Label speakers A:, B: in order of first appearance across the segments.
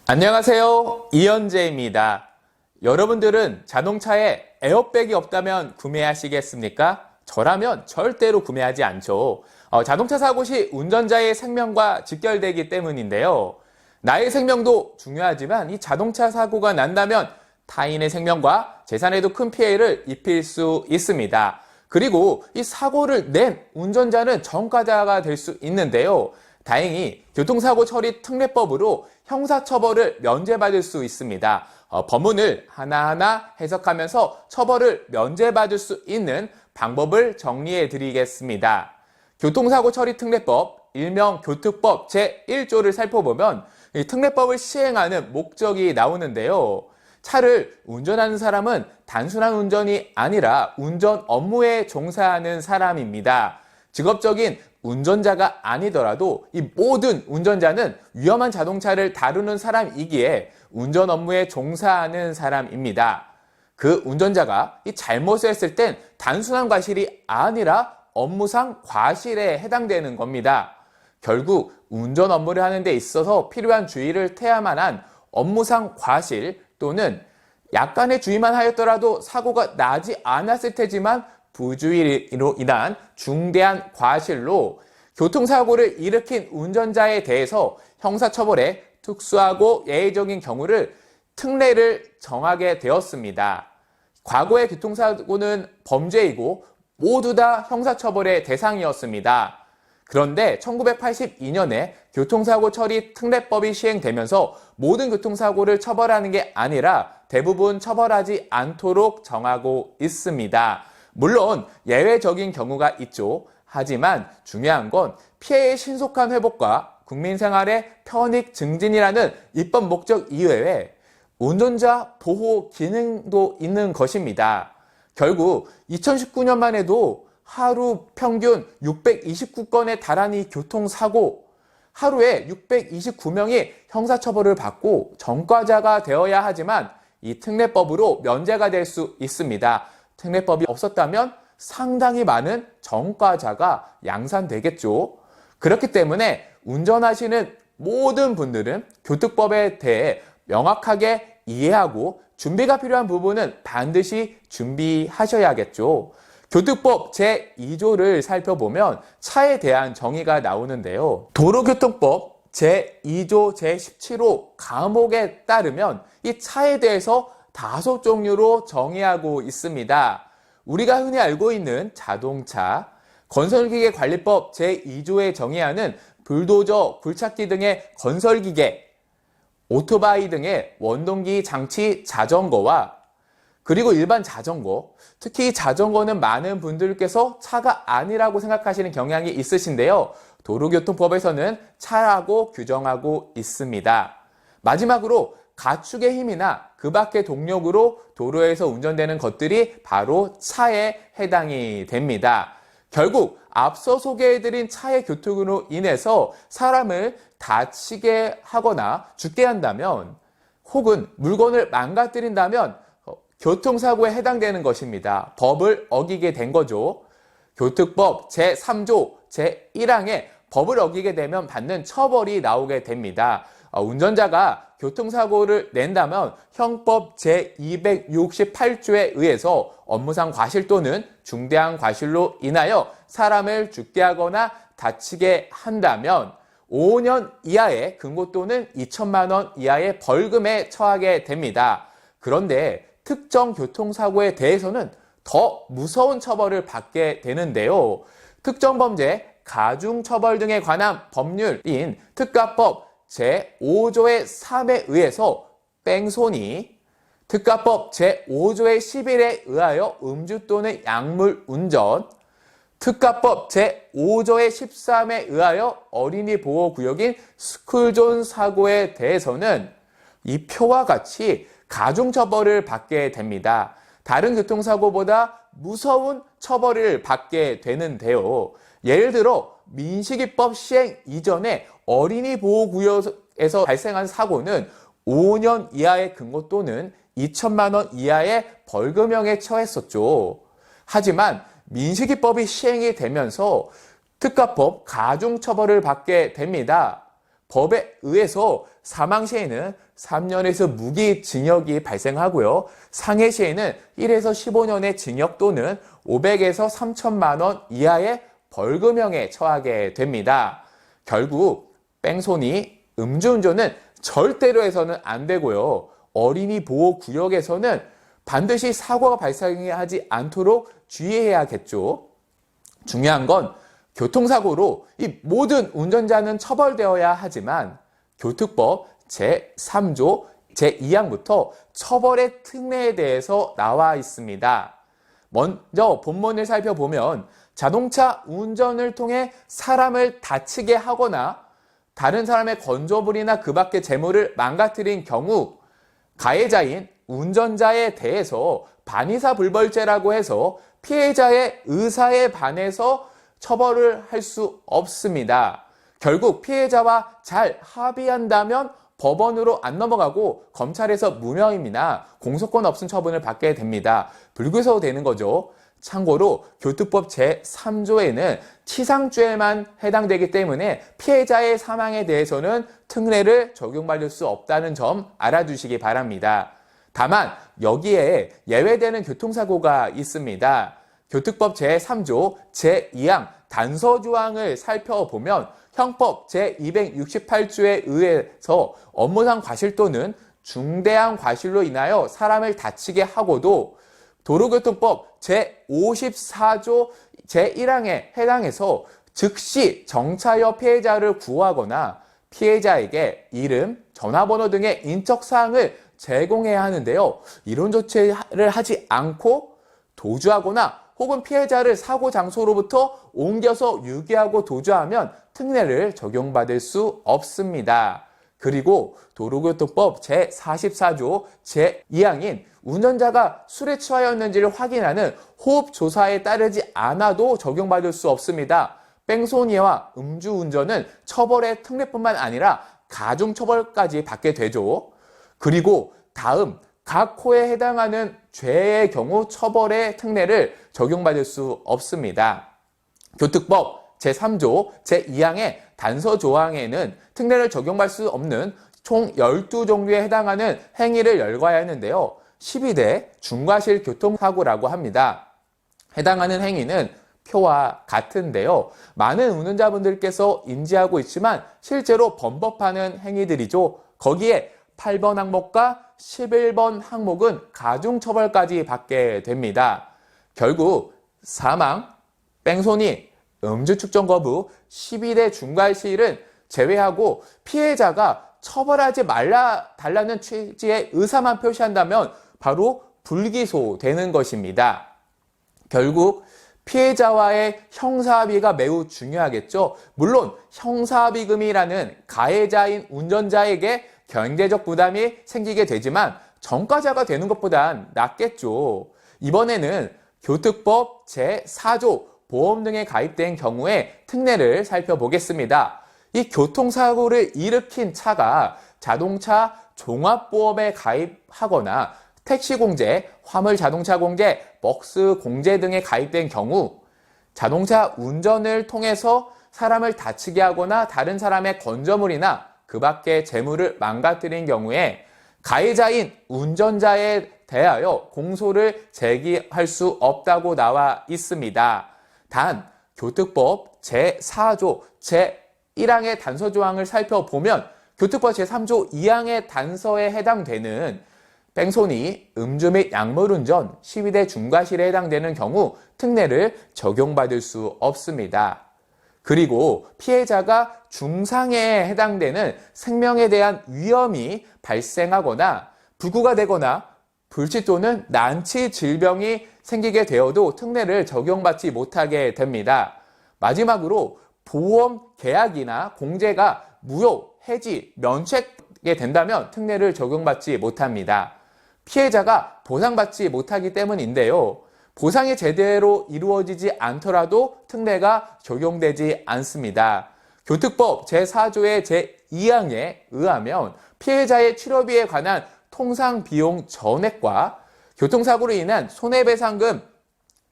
A: 안녕하세요. 이현재입니다. 여러분들은 자동차에 에어백이 없다면 구매하시겠습니까? 저라면 절대로 구매하지 않죠. 자동차 사고 시 운전자의 생명과 직결되기 때문인데요. 나의 생명도 중요하지만 이 자동차 사고가 난다면 타인의 생명과 재산에도 큰 피해를 입힐 수 있습니다. 그리고 이 사고를 낸 운전자는 전과자가 될 수 있는데요. 다행히 교통사고 처리 특례법으로 형사처벌을 면제받을 수 있습니다. 법문을 하나하나 해석하면서 처벌을 면제받을 수 있는 방법을 정리해 드리겠습니다. 교통사고 처리 특례법, 일명 교특법 제1조를 살펴보면 이 특례법을 시행하는 목적이 나오는데요. 차를 운전하는 사람은 단순한 운전이 아니라 운전 업무에 종사하는 사람입니다. 직업적인 운전자가 아니더라도 이 모든 운전자는 위험한 자동차를 다루는 사람이기에 운전 업무에 종사하는 사람입니다. 그 운전자가 이 잘못을 했을 땐 단순한 과실이 아니라 업무상 과실에 해당되는 겁니다. 결국 운전 업무를 하는 데 있어서 필요한 주의를 태야만 한 업무상 과실 또는 약간의 주의만 하였더라도 사고가 나지 않았을 테지만 부주의로 인한 중대한 과실로 교통사고를 일으킨 운전자에 대해서 형사처벌에 특수하고 예외적인 경우를 특례를 정하게 되었습니다. 과거의 교통사고는 범죄이고 모두 다 형사처벌의 대상이었습니다. 그런데 1982년에 교통사고 처리 특례법이 시행되면서 모든 교통사고를 처벌하는 게 아니라 대부분 처벌하지 않도록 정하고 있습니다. 물론 예외적인 경우가 있죠. 하지만 중요한 건 피해의 신속한 회복과 국민 생활의 편익 증진이라는 입법 목적 이외에 운전자 보호 기능도 있는 것입니다. 결국 2019년만 해도 하루 평균 629건에 달하는 교통사고, 하루에 629명이 형사처벌을 받고 전과자가 되어야 하지만 이 특례법으로 면제가 될 수 있습니다. 특례법이 없었다면 상당히 많은 전과자가 양산되겠죠. 그렇기 때문에 운전하시는 모든 분들은 교특법에 대해 명확하게 이해하고 준비가 필요한 부분은 반드시 준비하셔야겠죠. 교특법 제2조를 살펴보면 차에 대한 정의가 나오는데요. 도로교통법 제2조 제17호 가목에 따르면 이 차에 대해서 5종류로 정의하고 있습니다. 우리가 흔히 알고 있는 자동차, 건설기계 관리법 제2조에 정의하는 불도저, 굴착기 등의 건설기계, 오토바이 등의 원동기 장치 자전거와 그리고 일반 자전거, 특히 자전거는 많은 분들께서 차가 아니라고 생각하시는 경향이 있으신데요. 도로교통법에서는 차라고 규정하고 있습니다. 마지막으로 가축의 힘이나 그 밖의 동력으로 도로에서 운전되는 것들이 바로 차에 해당이 됩니다. 결국 앞서 소개해드린 차의 교통으로 인해서 사람을 다치게 하거나 죽게 한다면 혹은 물건을 망가뜨린다면 교통사고에 해당되는 것입니다. 법을 어기게 된 거죠. 교특법 제3조 제1항에 법을 어기게 되면 받는 처벌이 나오게 됩니다. 운전자가 교통사고를 낸다면 형법 제268조에 의해서 업무상 과실 또는 중대한 과실로 인하여 사람을 죽게 하거나 다치게 한다면 5년 이하의 금고 또는 2천만 원 이하의 벌금에 처하게 됩니다. 그런데 특정 교통사고에 대해서는 더 무서운 처벌을 받게 되는데요. 특정범죄, 가중처벌 등에 관한 법률인 특가법 제5조의 3에 의해서 뺑소니, 특가법 제5조의 11에 의하여 음주 또는 약물 운전, 특가법 제5조의 13에 의하여 어린이 보호구역인 스쿨존 사고에 대해서는 이 표와 같이 가중처벌을 받게 됩니다. 다른 교통사고보다 무서운 처벌을 받게 되는데요. 예를 들어 민식이법 시행 이전에 어린이 보호구역에서 발생한 사고는 5년 이하의 금고 또는 2천만 원 이하의 벌금형에 처했었죠. 하지만 민식이법이 시행이 되면서 특가법 가중처벌을 받게 됩니다. 법에 의해서 사망 시에는 3년에서 무기징역이 발생하고요. 상해 시에는 1에서 15년의 징역 또는 500에서 3천만 원 이하의 벌금형에 처하게 됩니다. 결국 뺑소니, 음주운전은 절대로 해서는 안 되고요. 어린이 보호구역에서는 반드시 사고가 발생하지 않도록 주의해야겠죠. 중요한 건 교통사고로 이 모든 운전자는 처벌되어야 하지만 교특법 제3조 제2항부터 처벌의 특례에 대해서 나와 있습니다. 먼저 본문을 살펴보면 자동차 운전을 통해 사람을 다치게 하거나 다른 사람의 건조물이나 그 밖의 재물을 망가뜨린 경우 가해자인 운전자에 대해서 반의사불벌죄라고 해서 피해자의 의사에 반해서 처벌을 할 수 없습니다. 결국 피해자와 잘 합의한다면 법원으로 안 넘어가고 검찰에서 무혐의나 공소권 없음 처분을 받게 됩니다. 불구속 되는 거죠. 참고로 교특법 제3조에는 치상죄에만 해당되기 때문에 피해자의 사망에 대해서는 특례를 적용받을 수 없다는 점 알아두시기 바랍니다. 다만 여기에 예외되는 교통사고가 있습니다. 교특법 제3조 제2항 단서조항을 살펴보면 형법 제268조에 의해서 업무상 과실 또는 중대한 과실로 인하여 사람을 다치게 하고도 도로교통법 제54조 제1항에 해당해서 즉시 정차여 피해자를 구하거나 피해자에게 이름, 전화번호 등의 인적사항을 제공해야 하는데요. 이런 조치를 하지 않고 도주하거나 혹은 피해자를 사고 장소로부터 옮겨서 유기하고 도주하면 특례를 적용받을 수 없습니다. 그리고 도로교통법 제44조 제2항인 운전자가 술에 취하였는지를 확인하는 호흡조사에 따르지 않아도 적용받을 수 없습니다. 뺑소니와 음주운전은 처벌의 특례뿐만 아니라 가중처벌까지 받게 되죠. 그리고 다음 각 호에 해당하는 죄의 경우 처벌의 특례를 적용받을 수 없습니다. 교특법 제3조 제2항의 단서조항에는 특례를 적용받을 수 없는 총 12종류에 해당하는 행위를 열거해야 하는데요. 12대 중과실 교통사고라고 합니다. 해당하는 행위는 표와 같은데요. 많은 운전자분들께서 인지하고 있지만 실제로 범법하는 행위들이죠. 거기에 8번 항목과 11번 항목은 가중처벌까지 받게 됩니다. 결국 사망, 뺑소니, 음주 측정 거부, 12대 중과실은 제외하고 피해자가 처벌하지 달라는 취지의 의사만 표시한다면 바로 불기소되는 것입니다. 결국 피해자와의 형사합의가 매우 중요하겠죠. 물론 형사합의금이라는 가해자인 운전자에게 경제적 부담이 생기게 되지만 전과자가 되는 것보단 낫겠죠. 이번에는 교특법 제4조 보험 등에 가입된 경우에 특례를 살펴보겠습니다. 이 교통사고를 일으킨 차가 자동차 종합보험에 가입하거나 택시공제, 화물자동차공제, 버스공제 등에 가입된 경우 자동차 운전을 통해서 사람을 다치게 하거나 다른 사람의 건조물이나 그 밖의 재물을 망가뜨린 경우에 가해자인 운전자에 대하여 공소를 제기할 수 없다고 나와 있습니다. 단 교특법 제4조 제1항의 단서조항을 살펴보면 교특법 제3조 2항의 단서에 해당되는 뺑소니, 음주 및 약물운전, 12대 중과실에 해당되는 경우 특례를 적용받을 수 없습니다. 그리고 피해자가 중상해에 해당되는 생명에 대한 위험이 발생하거나 불구가 되거나 불치 또는 난치 질병이 생기게 되어도 특례를 적용받지 못하게 됩니다. 마지막으로 보험 계약이나 공제가 무효, 해지, 면책이 된다면 특례를 적용받지 못합니다. 피해자가 보상받지 못하기 때문인데요. 보상이 제대로 이루어지지 않더라도 특례가 적용되지 않습니다. 교특법 제4조의 제2항에 의하면 피해자의 치료비에 관한 통상비용 전액과 교통사고로 인한 손해배상금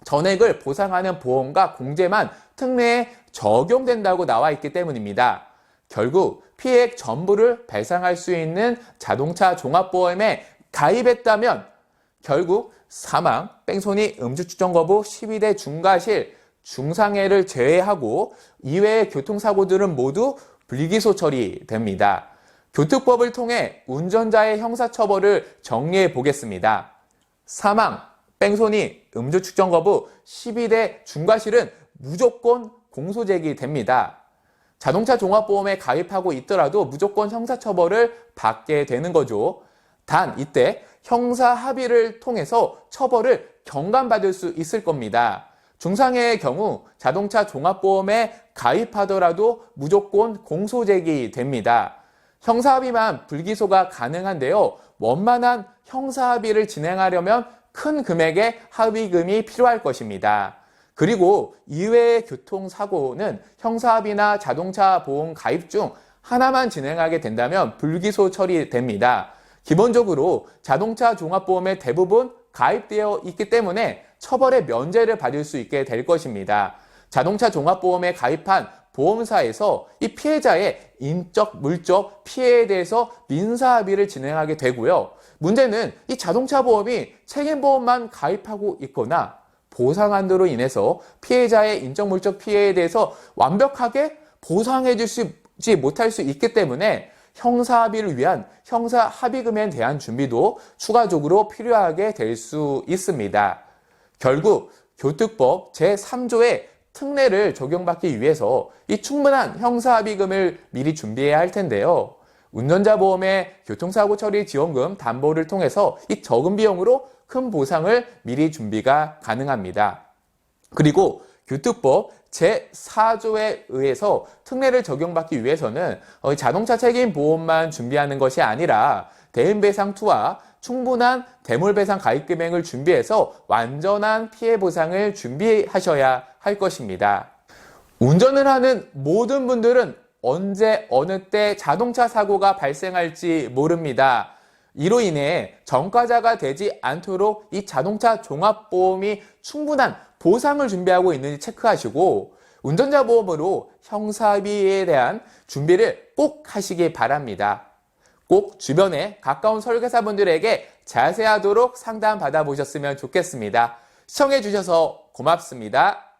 A: 전액을 보상하는 보험과 공제만 특례에 적용된다고 나와 있기 때문입니다. 결국 피해액 전부를 배상할 수 있는 자동차 종합보험에 가입했다면 결국 사망, 뺑소니, 음주 추정 거부, 12대 중과실, 중상해를 제외하고 이외의 교통사고들은 모두 불기소 처리됩니다. 교특법을 통해 운전자의 형사처벌을 정리해 보겠습니다. 사망, 뺑소니, 음주 측정 거부, 12대 중과실은 무조건 공소 제기됩니다. 자동차 종합보험에 가입하고 있더라도 무조건 형사처벌을 받게 되는 거죠. 단 이때 형사 합의를 통해서 처벌을 경감받을 수 있을 겁니다. 중상해의 경우 자동차 종합보험에 가입하더라도 무조건 공소 제기됩니다. 형사합의만 불기소가 가능한데요. 원만한 형사합의를 진행하려면 큰 금액의 합의금이 필요할 것입니다. 그리고 이외의 교통사고는 형사합의나 자동차 보험 가입 중 하나만 진행하게 된다면 불기소 처리됩니다. 기본적으로 자동차 종합보험에 대부분 가입되어 있기 때문에 처벌의 면제를 받을 수 있게 될 것입니다. 자동차 종합보험에 가입한 보험사에서 이 피해자의 인적, 물적 피해에 대해서 민사합의를 진행하게 되고요. 문제는 이 자동차 보험이 책임보험만 가입하고 있거나 보상한도로 인해서 피해자의 인적, 물적 피해에 대해서 완벽하게 보상해 주지 못할 수 있기 때문에 형사합의를 위한 형사합의금에 대한 준비도 추가적으로 필요하게 될 수 있습니다. 결국 교특법 제3조의 특례를 적용받기 위해서 이 충분한 형사합의금을 미리 준비해야 할 텐데요. 운전자 보험의 교통사고 처리 지원금 담보를 통해서 이 적은 비용으로 큰 보상을 미리 준비가 가능합니다. 그리고 교특법 제4조에 의해서 특례를 적용받기 위해서는 자동차 책임 보험만 준비하는 것이 아니라 대인배상 투하, 충분한 대물배상 가입 금액을 준비해서 완전한 피해 보상을 준비하셔야 할 것입니다. 운전을 하는 모든 분들은 언제 어느 때 자동차 사고가 발생할지 모릅니다. 이로 인해 전과자가 되지 않도록 이 자동차 종합보험이 충분한 보상을 준비하고 있는지 체크하시고 운전자 보험으로 형사합의에 대한 준비를 꼭 하시기 바랍니다. 꼭 주변에 가까운 설계사분들에게 자세하도록 상담 받아보셨으면 좋겠습니다. 시청해 주셔서 고맙습니다.